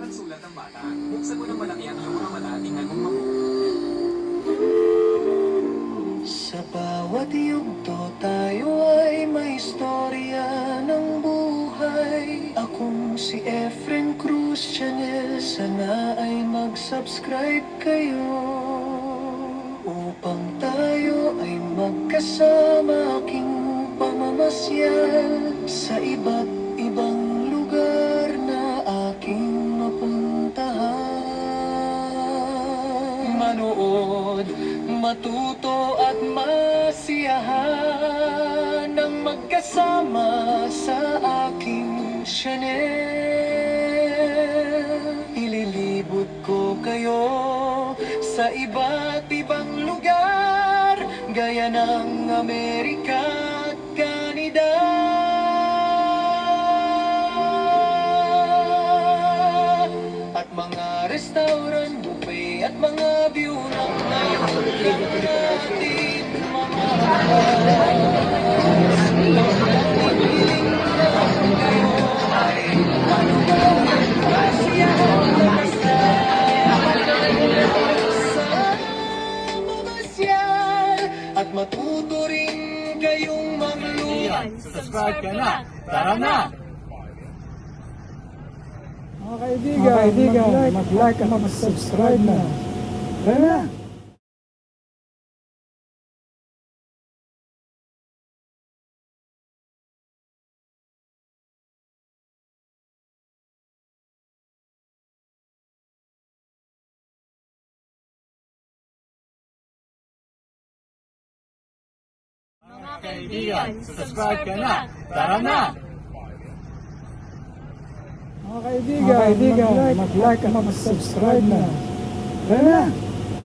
nagsulat ng bata. Buksan mo ng malaki ang iyong mga mata at tingnan mong mabuti. Sa bawat yugto tayo ay may istorya ng buhay. Akong si Efren Cruz Channel, sana ay mag-subscribe kayo upang tayo ay magkasama aking pamamasyal sa iba't ibang lugar na aking mapuntahan. Manood, matuto at masiyahan ng magkasama sa aking channel. Ililibot ko kayo sa iba't ibang lugar, gaya ng Amerika at Canada. At mga restaurant, buffet at mga view ng ngayon lang natin at matuto rin kayong magluto. Subscribe ka na! Tara na! Mga kaibigan, mag-like at mag-subscribe na. Tara na! Mga kaibigan, subscribe ka na! Tara na! Mga kaibigan, mag-like at mag-subscribe na. Tara na!